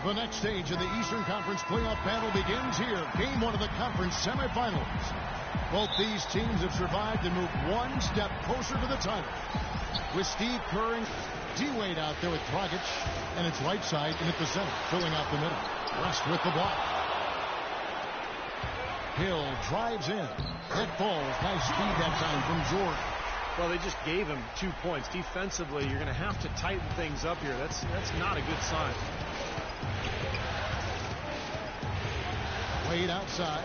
The next stage of the Eastern Conference playoff battle begins here. Game 1 of the conference semifinals. Both these teams have survived and moved one step closer to the title. With Steve Kerr and D-Wade out there with Dragic, and it's right side and at the center, filling out the middle. West with the block. Hill drives in. It falls. Nice speed that time from George. Well, they just gave him 2 points. Defensively, you're going to have to tighten things up here. That's not a good sign. Wade outside.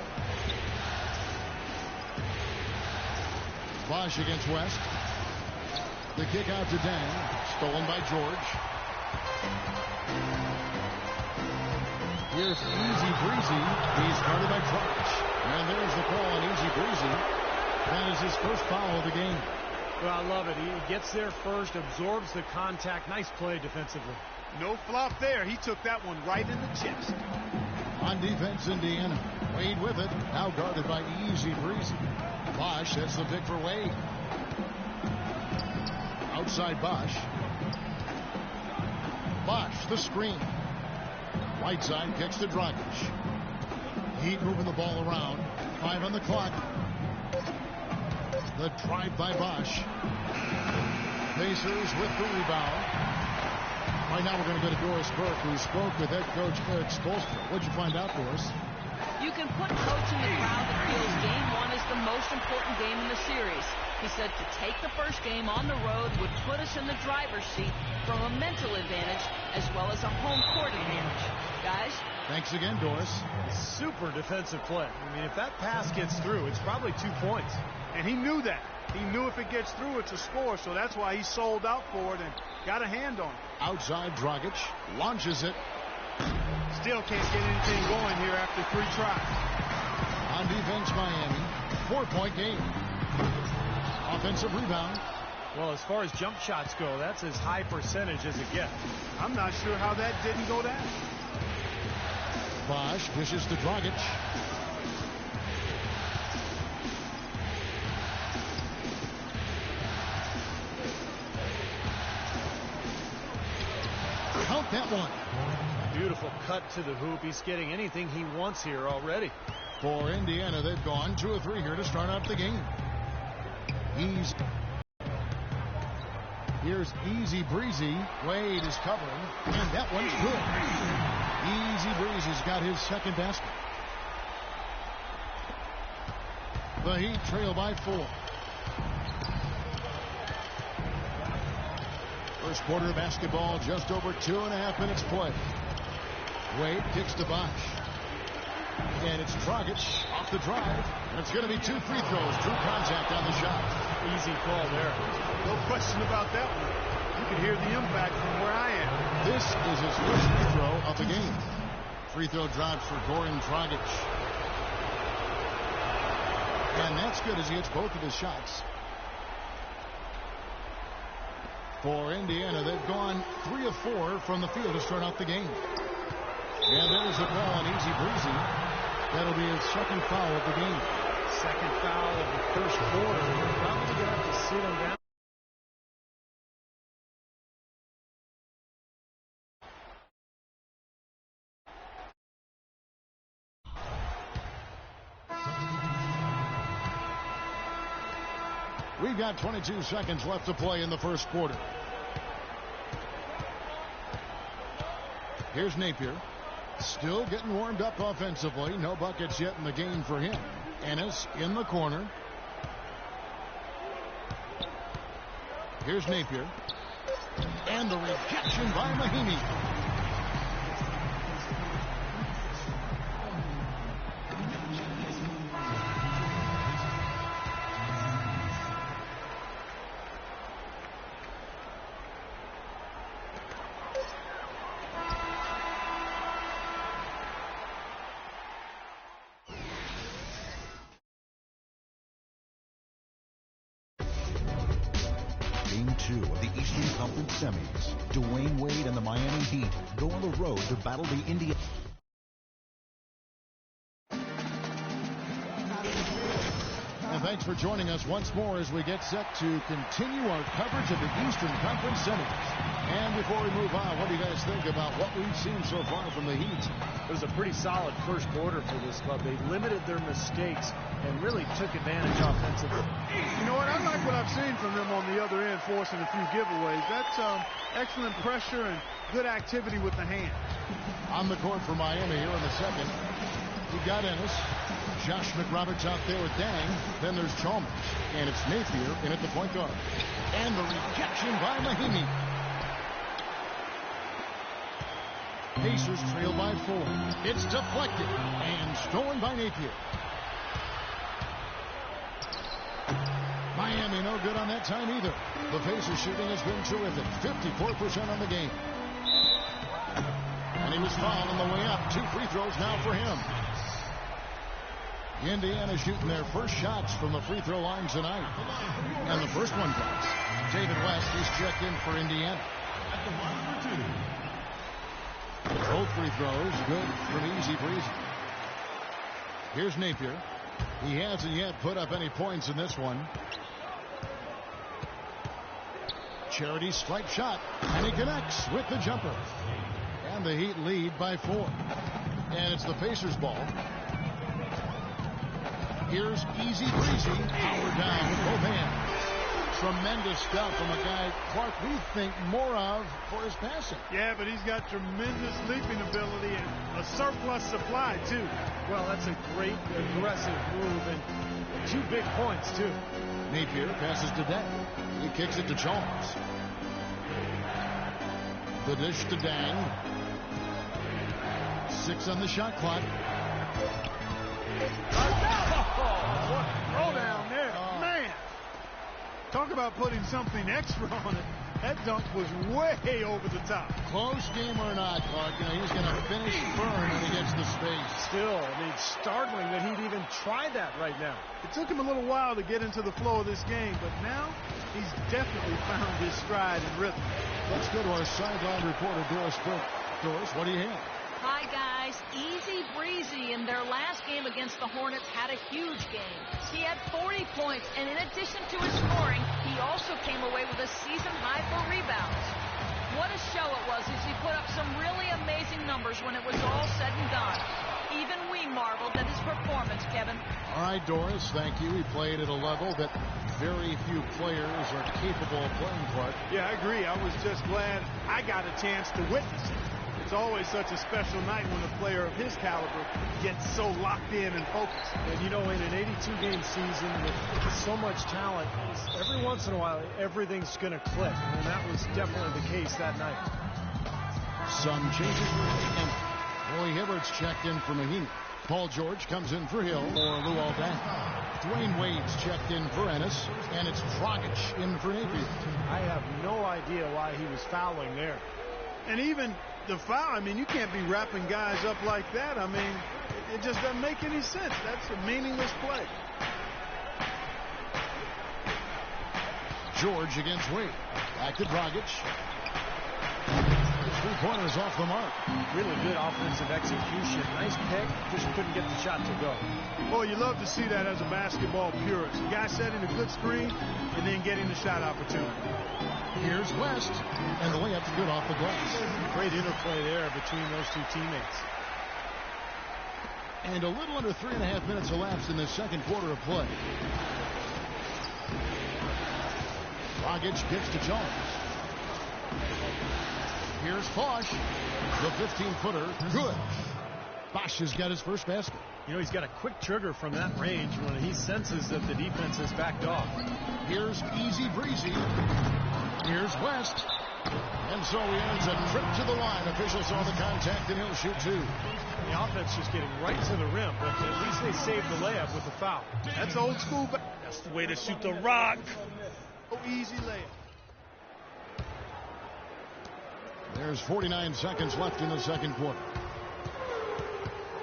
Bosch against West. The kick out to Dang. Stolen by George. Here's Easy Breezy. He's guarded by Dragic. And there's the call on Easy Breezy. That is his first foul of the game. Well, I love it. He gets there first, absorbs the contact. Nice play defensively. No flop there. He took that one right in the chest. On defense, Indiana. Wade with it. Now guarded by Easy Breezy. Bosch sets the pick for Wade. Outside Bosch. Bosch, the screen. Right side kicks to Dragic. Heat moving the ball around. 5 on the clock. The drive by Bosch. Pacers with the rebound. Right now we're going to go to Doris Burke, who spoke with head coach Eric Spoelstra. What'd you find out, Doris? You can put coach in the crowd that feels game 1 is the most important game in the series. He said to take the first game on the road would put us in the driver's seat from a mental advantage as well as a home court advantage. Guys? Thanks again, Doris. Super defensive play. I mean, if that pass gets through, it's probably 2 points. And he knew that. He knew if it gets through, it's a score, so that's why he sold out for it and got a hand on it. Outside Dragic launches it. Still can't get anything going here after 3 tries. On defense, Miami. 4-point game. Offensive rebound. Well, as far as jump shots go, that's as high percentage as it gets. I'm not sure how that didn't go down. Bosch dishes to Dragic. Count that one. Beautiful cut to the hoop. He's getting anything he wants here already. For Indiana, they've gone 2 of 3 here to start out the game. Here's Easy Breezy. Wade is covering, and that one's good. Easy Breezy's got his second basket. The Heat trail by 4. First quarter of basketball, just over 2.5 minutes play. Wade kicks to Bosch. And it's Dragic off the drive. And it's going to be 2 free throws. True contact on the shot. Easy call there. No question about that one. You can hear the impact from where I am. This is his first free throw of the game. Free throw dropped for Goran Dragic. And that's good as he hits both of his shots. For Indiana, they've gone 3 of 4 from the field to start out the game. And there's the call on Easy Breezy. That'll be his second foul of the game. Second foul of the first quarter. We're probably going to have to sit him down. We've got 22 seconds left to play in the first quarter. Here's Napier. Still getting warmed up offensively. No buckets yet in the game for him. Ennis in the corner. Here's Napier. And the rejection by Mahinmi. Game 2 of the Eastern Conference semis. Dwayne Wade and the Miami Heat go on the road to battle the Indiana. And And thanks for joining us once more as we get set to continue our coverage of the Eastern Conference semis. And before we move on, what do you guys think about what we've seen so far from the Heat? It was a pretty solid first quarter for this club. They limited their mistakes and really took advantage offensively. You know what? I like what I've seen from them on the other end, forcing a few giveaways. That's excellent pressure and good activity with the hands. On the court for Miami here in the second. You got Ennis. Josh McRoberts out there with Dang. Then there's Chalmers. And it's Napier in at the point guard. And the rejection by Mahimi. Pacers trail by 4. It's deflected and stolen by Napier. Miami no good on that time either. The Pacers shooting has been terrific. 54% on the game. And he was fouled on the way up. 2 free throws now for him. Indiana shooting their first shots from the free throw line tonight. And the first one goes. David West is checked in for Indiana. Both free throws good from Easy Breezy. Here's Napier. He hasn't yet put up any points in this one. Charity strike shot. And he connects with the jumper. And the Heat lead by 4. And it's the Pacers ball. Here's Easy Breezy. Power down with both hands. Tremendous stuff from a guy, Clark, we think more of for his passing. Yeah, but he's got tremendous leaping ability and a surplus supply, too. Well, that's a great aggressive move and 2 big points, too. Napier passes to Dang. He kicks it to Chalmers. The dish to Dang. 6 on the shot clock. What throw down there. Man. Talk about putting something extra on it. That dunk was way over the top. Close game or not, Clark, you know, he's going to finish firm when he gets the space. Still, I mean, startling that he'd even try that right now. It took him a little while to get into the flow of this game, but now he's definitely found his stride and rhythm. Let's go to our sideline reporter, Doris Burke. Doris, what do you have? Hi, guys. Easy Breezy in their last game against the Hornets had a huge game. He had 40 points, and in addition to his scoring, he also came away with a season high for rebounds. What a show it was as he put up some really amazing numbers when it was all said and done. Even we marveled at his performance, Kevin. All right, Doris, thank you. He played at a level that very few players are capable of playing, Clark. Yeah, I agree. I was just glad I got a chance to witness it. It's always such a special night when a player of his caliber gets so locked in and focused. And, you know, in an 82-game season with so much talent, every once in a while, everything's going to click. And that was definitely the case that night. Some changes for Indiana. Roy Hibbert's checked in for Mahimi. Paul George comes in for Hill or Luol Deng. Dwayne Wade's checked in for Ennis. And it's Dragic in for Napier. I have no idea why he was fouling there. And even the foul, I mean, you can't be wrapping guys up like that. I mean, it just doesn't make any sense. That's a meaningless play. George against Wade. Back to Dragic. His 3-pointers off the mark. Really good offensive execution. Nice pick. Just couldn't get the shot to go. Boy, you love to see that as a basketball purist. A guy setting a good screen and then getting the shot opportunity. Here's West, and the layup's good off the glass. Great interplay there between those 2 teammates. And a little under 3.5 minutes elapsed in the second quarter of play. Dragic gets to Jones. Here's Bosch. The 15-footer, good. Bosch has got his first basket. You know, he's got a quick trigger from that range when he senses that the defense has backed off. Here's Easy Breezy. Here's West. And so he earns a trip to the line. Officials saw the contact, and he'll shoot 2. The offense just getting right to the rim, but at least they saved the layup with the foul. That's old school. That's the way to shoot the rock. Oh, easy layup. There's 49 seconds left in the second quarter.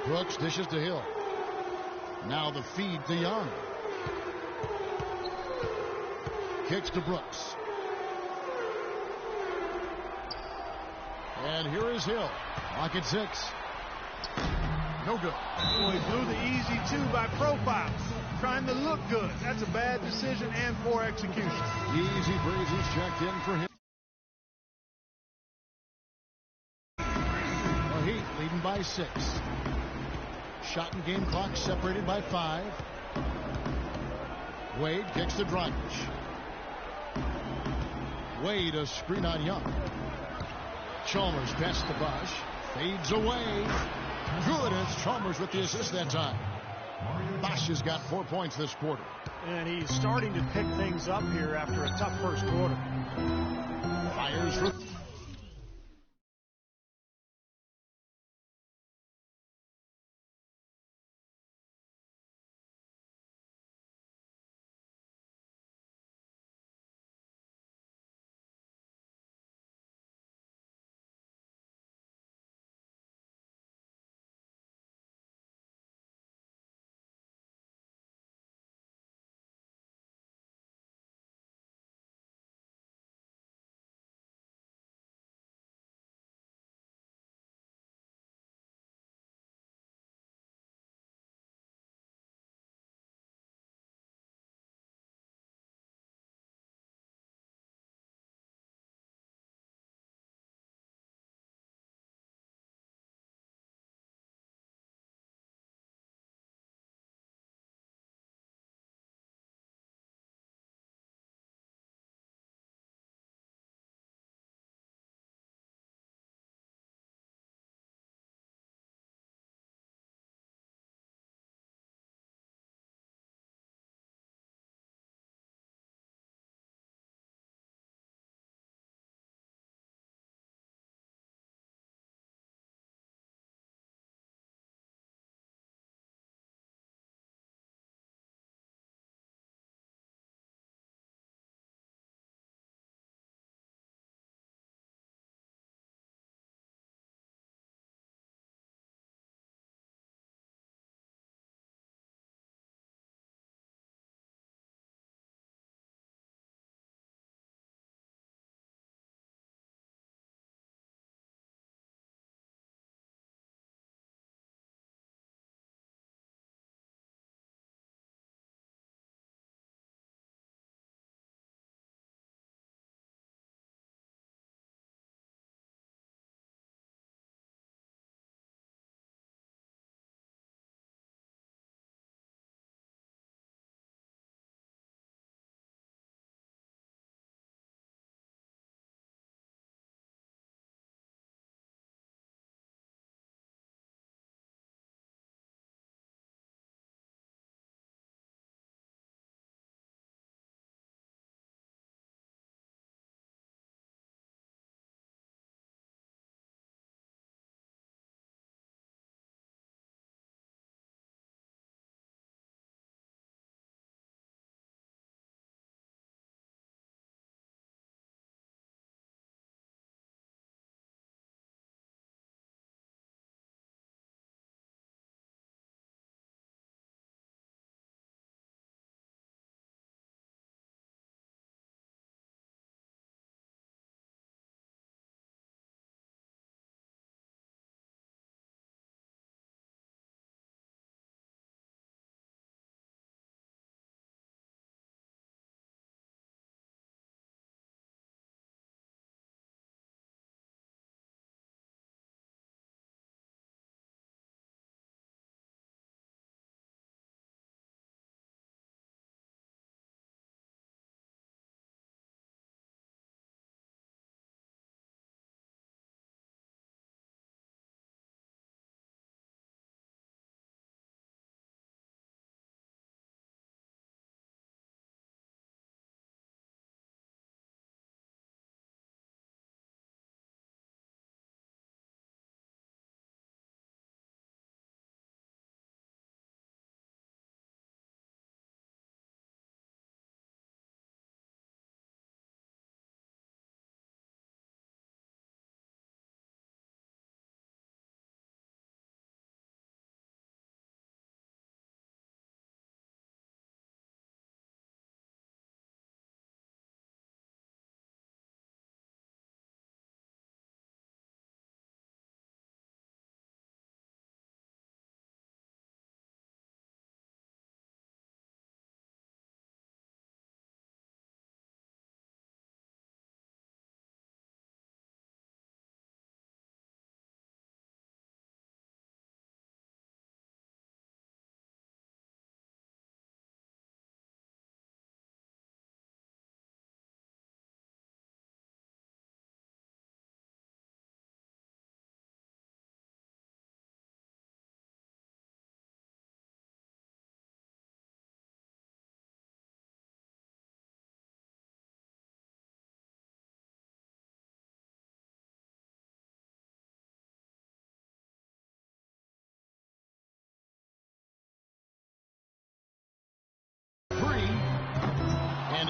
Brooks dishes to Hill. Now the feed to Young. Kicks to Brooks. And here is Hill. Lock at 6. No good. Oh, he blew the easy 2 by profile. trying to look good. That's a bad decision and poor execution. Easy breezes checked in for him. The Heat leading by 6. Shot and game clock separated by 5. Wade kicks to Dragic. Wade a screen on Young. Chalmers pass to Bosch. Fades away. Good as Chalmers with the assist that time. Bosch has got 4 points this quarter. And he's starting to pick things up here after a tough first quarter. Fires for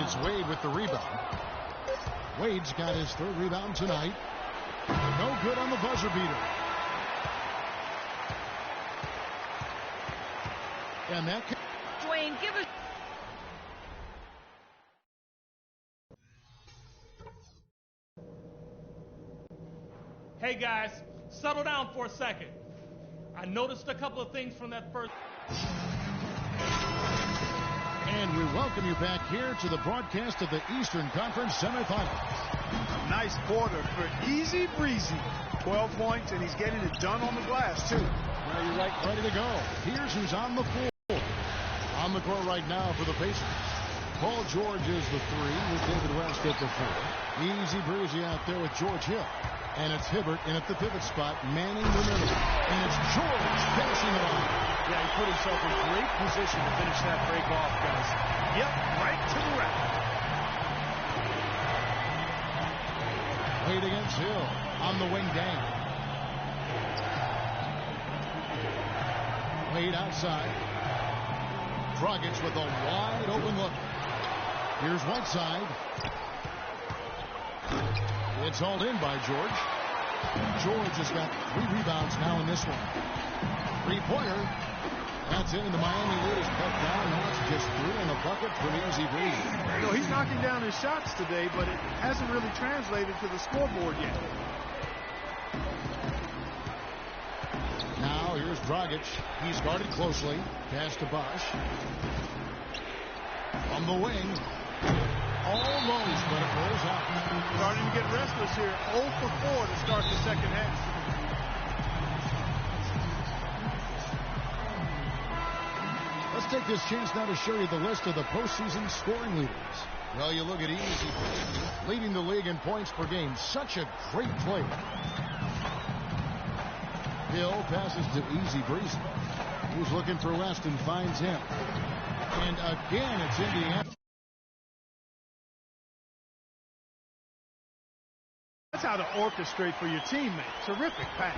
It's Wade with the rebound. Wade's got his third rebound tonight. No good on the buzzer beater. And that can... Dwayne, give us... Hey guys, settle down for a second. I noticed a couple of things from that first... And we welcome you back here to the broadcast of the Eastern Conference semifinals. A nice quarter for Easy Breezy. 12 points, and he's getting it done on the glass, too. Now you're right, ready to go. Here's who's on the floor. On the court right now for the Pacers. Paul George is the 3 with David West at the 4. Easy Breezy out there with George Hill. And it's Hibbert in at the pivot spot, manning the middle. And it's George passing it on. Yeah, he put himself in great position to finish that break off, guys. Yep, right to the rack. Wade against Hill on the wing down. Wade outside. Dragic with a wide open look. Here's Whiteside. It's hauled in by George. George has got 3 rebounds now in this one. 3-pointer. That's in. The Miami lead is cut down. Now it's just 3 in the bucket for Easy Breezy. You know, he's knocking down his shots today, but it hasn't really translated to the scoreboard yet. Now here's Dragic. He's guarded closely. Pass to Bosch. From the wing. Almost, but it rolls out. Starting to get restless here. 0 for 4 to start the second half. Let's take this chance now to show you the list of the postseason scoring leaders. Well, you look at Easy leading the league in points per game. Such a great play. Hill passes to Easy Breezy, who's looking for West and finds him. And again, it's Indiana. That's how to orchestrate for your teammate. Terrific pass.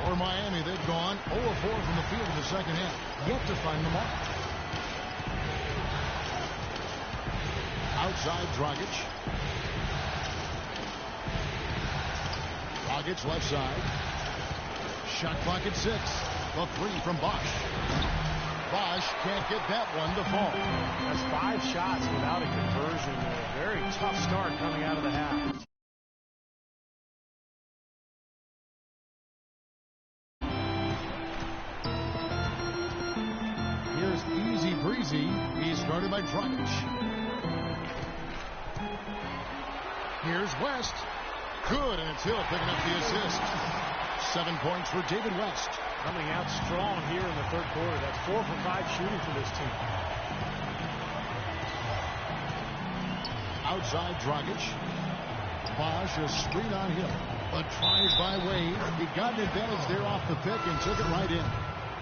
For Miami, they've gone 0 of 4 from the field in the second half. Yet to find the mark. Outside Dragic. Dragic left side. Shot clock at 6. The 3 from Bosch. Bosch can't get that one to fall. That's 5 shots without a conversion. A very tough start coming out of the half. Here's Easy Breezy. He's guarded by Dragic. Here's West. Good, and it's Hill picking up the assist. 7 points for David West. Coming out strong here in the third quarter. That's 4 for 5 shooting for this team. Outside Dragic. Bosch, a screen on Hill. A drive by Wade. He got an advantage there off the pick and took it right in.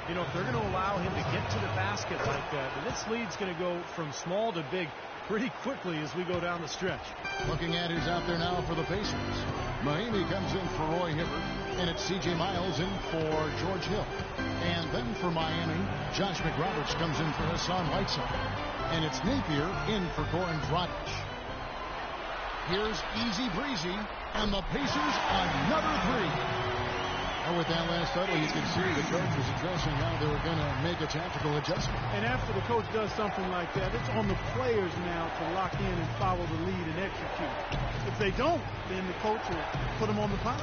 You know, if they're going to allow him to get to the basket like that, then this lead's going to go from small to big pretty quickly as we go down the stretch. Looking at who's out there now for the Pacers. Miami comes in for Roy Hibbert, and it's C.J. Miles in for George Hill. And then for Miami, Josh McRoberts comes in for Hassan Whiteside. And it's Napier in for Goran Dragic. Here's Easy Breezy, and the Pacers another 3. With that last huddle, you can see the coach was addressing how they were going to make a tactical adjustment. And after the coach does something like that, it's on the players now to lock in and follow the lead and execute. If they don't, then the coach will put them on the power.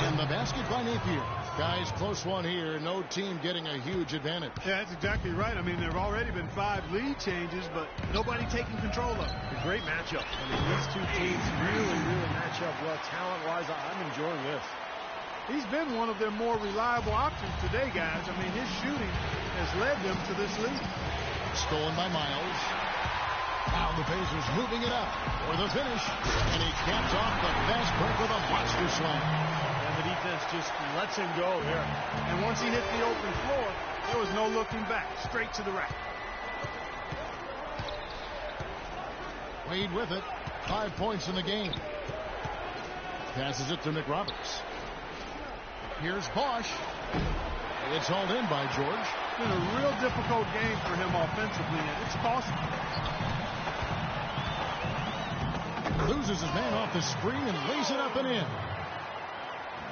And the basket by Napier. Guys, close one here. No team getting a huge advantage. Yeah, that's exactly right. I mean, there have already been 5 lead changes, but nobody taking control of it. A great matchup. I mean, these two teams really match up well talent-wise. I'm enjoying this. He's been one of their more reliable options today, guys. I mean, his shooting has led them to this lead. Stolen by Miles. Now the Pacers moving it up for the finish. And he caps off the fast break with a monster slam. And the defense just lets him go here. And once he hit the open floor, there was no looking back. Straight to the rack. Wade with it. 5 points in the game. Passes it to McRoberts. Here's Bosch. It's hauled in by George. It's been a real difficult game for him offensively, and it's costly. loses his man off the screen and lays it up and in.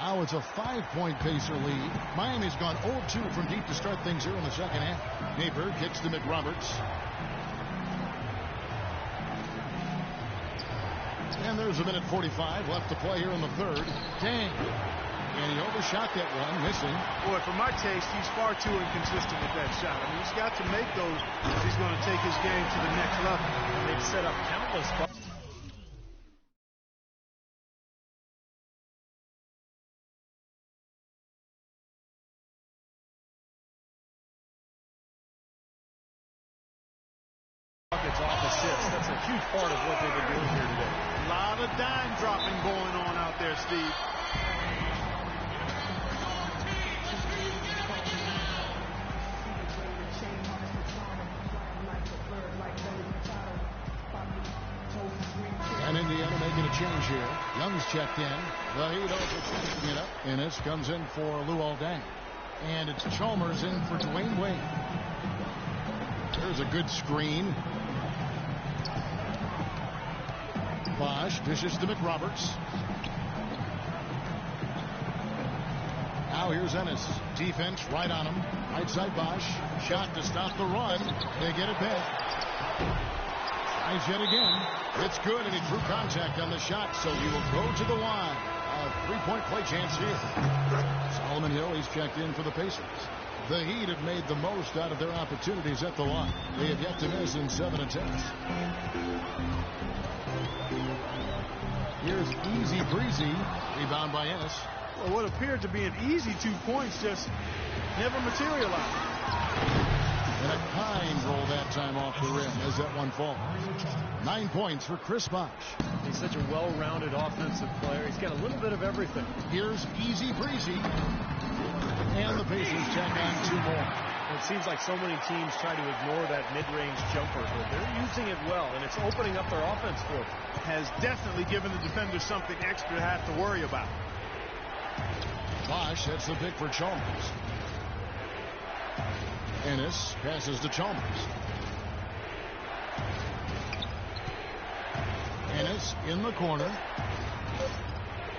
Now it's a 5-point Pacer lead. Miami's gone 0-2 from deep to start things here in the second half. Neighbor kicks to McRoberts. And there's a minute 45 left to play here in the third. Dang. And he overshot that one, missing. Boy, for my taste, he's far too inconsistent with that shot. I mean, he's got to make those if he's going to take his game to the next level. And they've set up countless buckets. Off assists. That's a huge part of what they've been doing here today. A lot of dime dropping going on out there, Steve. And Indiana making a change here. Young's checked in. The Heat also changing it up. Ennis comes in for Luol Deng. And it's Chalmers in for Dwayne Wade. There's a good screen. Bosch dishes to McRoberts. Now here's Ennis. Defense right on him. Right side Bosch. Shot to stop the run. They get it back. Tries yet again. It's good, and he drew contact on the shot, so he will go to the line. A three-point play chance here. Solomon Hill, he's checked in for the Pacers. The Heat have made the most out of their opportunities at the line. They have yet to miss in 7 attempts. Here's Easy Breezy. Rebound by Ennis. Well, what appeared to be an easy 2 points just never materialized. And a kind roll that time off the rim as that one falls. 9 points for Chris Bosh. He's such a well-rounded offensive player. He's got a little bit of everything. Here's Easy Breezy. And the Pacers tack on 2 more. It seems like so many teams try to ignore that mid-range jumper, but they're using it well, and it's opening up their offense for them. Has definitely given the defenders something extra to have to worry about. Bosh sets the pick for Chalmers. Ennis passes to Chalmers. Ennis in the corner.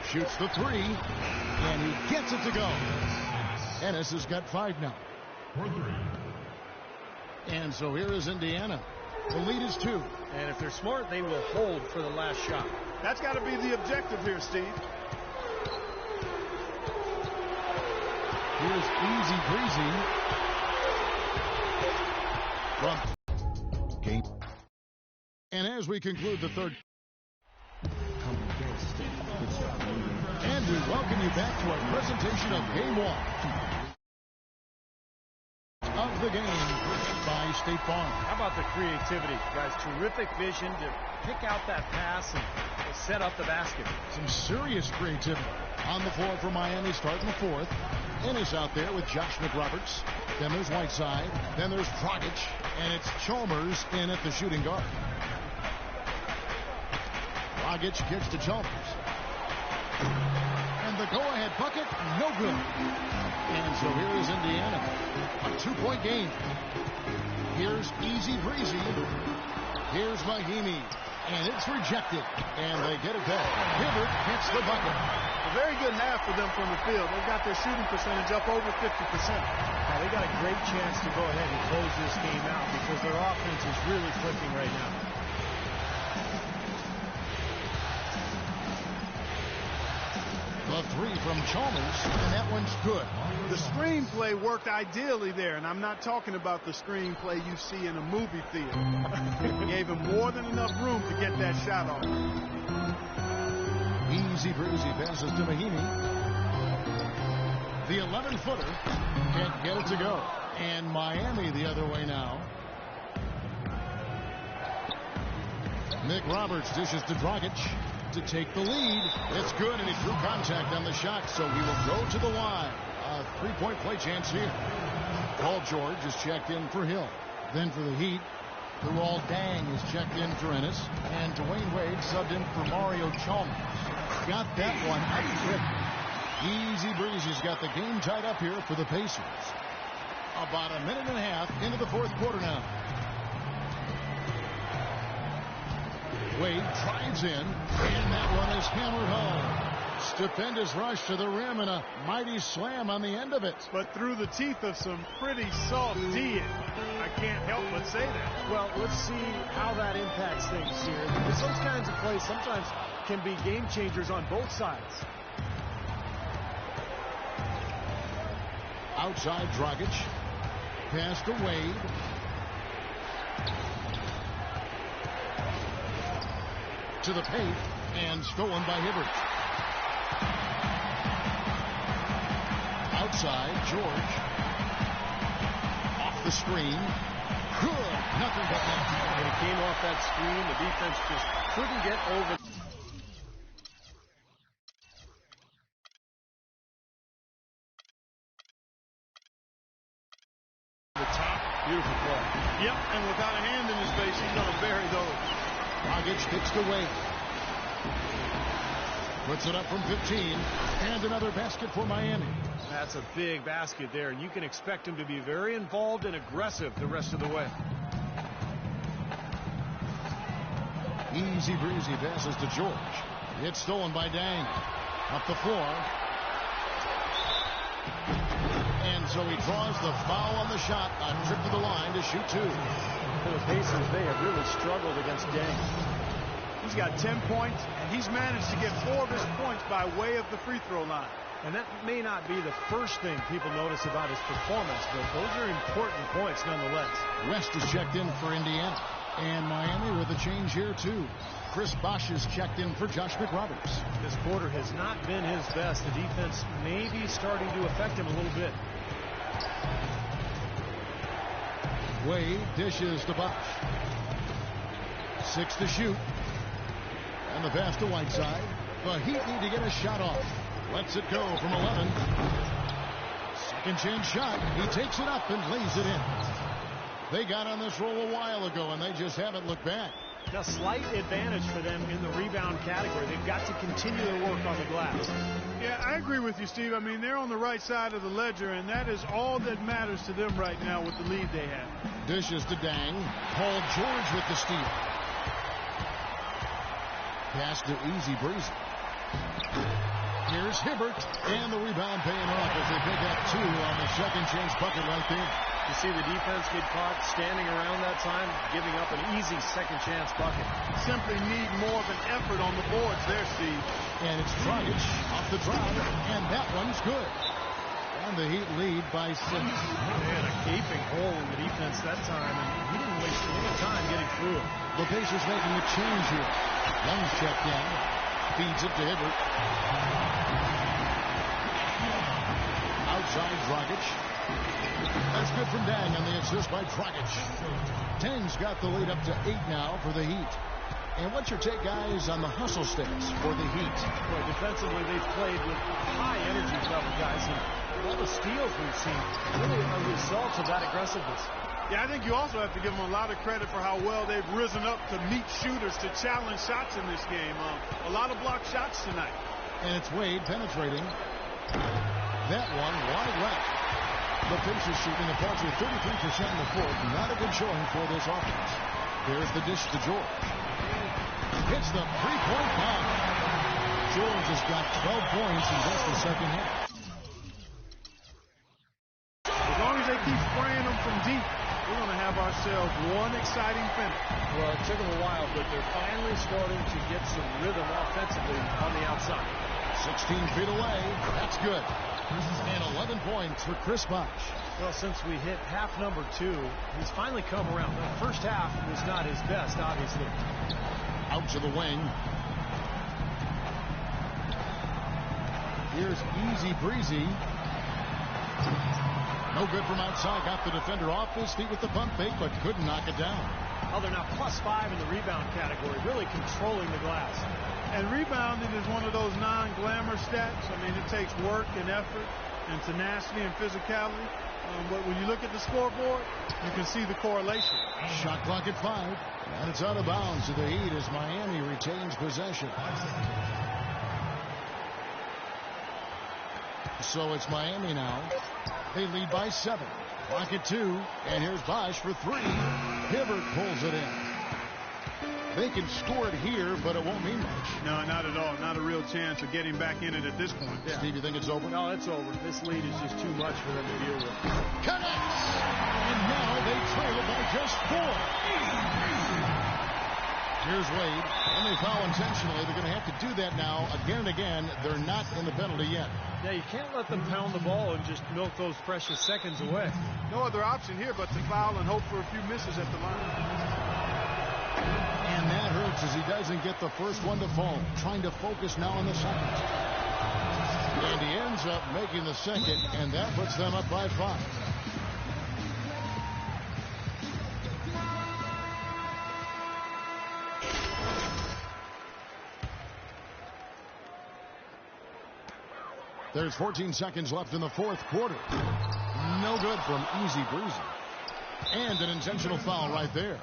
Shoots the 3. And he gets it to go. Ennis has got 5 now. And so here is Indiana. The lead is 2. And if they're smart, they will hold for the last shot. That's got to be the objective here, Steve. Here's Easy Breezy. From game. And as we conclude the third. And we welcome you back to our presentation of Game 1 of the game presented by State Farm. How about the creativity, guys? Terrific vision to pick out that pass and set up the basket. Some serious creativity on the floor for Miami starting the 4th. Ennis out there with Josh McRoberts. Then there's Whiteside. Then there's Dragic. And it's Chalmers in at the shooting guard. Dragic kicks to Chalmers. And the go-ahead bucket, no good. And so here is Indiana. A 2-point game. Here's Easy Breezy. Here's Mahimi. And it's rejected. And they get it back. Hibbert hits the bucket. A very good half for them from the field. They've got their shooting percentage up over 50%. Now, they got a great chance to go ahead and close this game out because their offense is really clicking right now. The 3 from Chalmers, and that one's good. The screenplay worked ideally there, and I'm not talking about the screenplay you see in a movie theater. Gave him more than enough room to get that shot off. Easy Breezy passes to Mahimi. The 11-footer can't get it to go. And Miami the other way now. McRoberts dishes to Dragic to take the lead. It's good, and he drew contact on the shot, so he will go to the line. A 3-point play chance here. Paul George is checked in for Hill. Then for the Heat, Luol Deng is checked in for Ennis. And Dwayne Wade subbed in for Mario Chalmers. Got that one out quick. Easy Breezy's got the game tied up here for the Pacers. About a minute and a half into the 4th quarter now. Wade drives in, and that one is hammered home. Stupendous rush to the rim and a mighty slam on the end of it. But through the teeth of some pretty soft D. I can't help but say that. Well, let's see how that impacts things here. Because those kinds of plays sometimes can be game changers on both sides. Outside Dragic. Pass to Wade. To the paint and stolen by Hibbert. Outside, George. Off the screen. Good. Nothing but net. When it came off that screen, the defense just couldn't get over. The top. Beautiful play. Yep, and without a hand in his face, he's going to bury those. Dragic kicks to Wade. Puts it up from 15. And another basket for Miami. That's a big basket there, and you can expect him to be very involved and aggressive the rest of the way. Easy breezy passes to George. It's stolen by Dang. Up the floor. And so he draws the foul on the shot. A trip to the line to shoot two. For the Pacers, they have really struggled against Dang. He's got 10 points, and he's managed to get 4 of his points by way of the free throw line. And that may not be the first thing people notice about his performance, but those are important points nonetheless. West is checked in for Indiana. And Miami with a change here, too. Chris Bosh is checked in for Josh McRoberts. This quarter has not been his best. The defense may be starting to affect him a little bit. Wade dishes to Bosh. 6 to shoot. And the pass to Whiteside. The Heat need to get a shot off. Lets it go from 11. Second chance shot. He takes it up and lays it in. They got on this roll a while ago, and they just haven't looked back. A slight advantage for them in the rebound category. They've got to continue their work on the glass. Yeah, I agree with you, Steve. I mean, they're on the right side of the ledger, and that is all that matters to them right now with the lead they have. Dishes to Dang. Paul George with the steal. Pass to Easy Breezy. Here's Hibbert, and the rebound paying off as they pick up 2 on the second chance bucket right there. You see the defense get caught standing around that time, giving up an easy second chance bucket. Simply need more of an effort on the boards there, Steve. And it's Dragic off the drive, and that one's good. And the Heat lead by 6. They had a gaping hole in the defense that time, and he didn't waste any time getting through it. The Pacers making a change here. Young's checked in. Feeds it to Hibbert. Outside Dragic. That's good from Dang on the assist by Dragic. Dang's got the lead up to 8 now for the Heat. And what's your take, guys, on the hustle stats for the Heat? Boy, defensively, they've played with high energy level, guys. And all the steals we've seen really are results of that aggressiveness. Yeah, I think you also have to give them a lot of credit for how well they've risen up to meet shooters to challenge shots in this game. A lot of blocked shots tonight. And it's Wade penetrating. That one wide left. The Pacers shooting a paltry 33% in the fourth. Not a good showing for this offense. There's the dish to George. Hits the three-point bomb. George has got 12 points in just the second half. As long as they keep spraying them from deep, we're going to have ourselves one exciting finish. Well, it took them a while, but they're finally starting to get some rhythm offensively on the outside. 16 feet away. That's good. And 11 points for Chris Bosh. Well, since we hit half number 2, he's finally come around. The first half was not his best, obviously. Out to the wing. Here's Easy Breezy. No good from outside. Got the defender off his feet with the pump fake, but couldn't knock it down. Well, they're now +5 in the rebound category, really controlling the glass. And rebounding is one of those non-glamour stats. I mean, it takes work and effort and tenacity and physicality. But when you look at the scoreboard, you can see the correlation. Shot clock at 5. And it's out of bounds to the Heat as Miami retains possession. So it's Miami now. They lead by 7. Clock at 2. And here's Bosh for 3. Hibbert pulls it in. They can score it here, but it won't mean much. No, not at all. Not a real chance of getting back in it at this point. Yeah. Steve, you think it's over? No, it's over. This lead is just too much for them to deal with. Connects! And now they trail it by just 4. Here's Wade. And they foul intentionally. They're going to have to do that now again and again. They're not in the penalty yet. Yeah, you can't let them pound the ball and just milk those precious seconds away. No other option here but to foul and hope for a few misses at the line. And that hurts as he doesn't get the first one to fall. Trying to focus now on the second. And he ends up making the second, and that puts them up by 5. There's 14 seconds left in the fourth quarter. No good from Easy Breezy. And an intentional foul right there.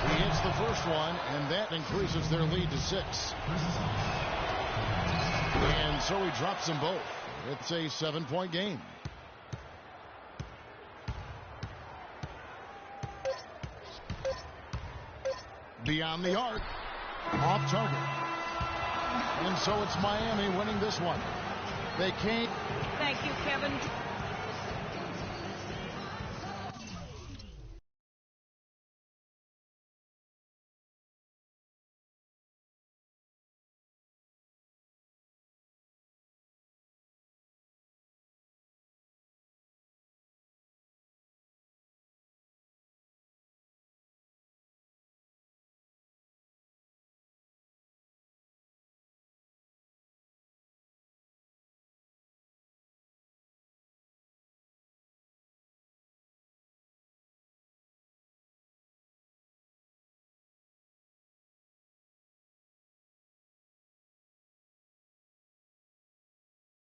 He hits the first one, and that increases their lead to 6. And so he drops them both. It's a 7-point game. Beyond the arc. Off target. And so it's Miami winning this one. They can't. Thank you, Kevin.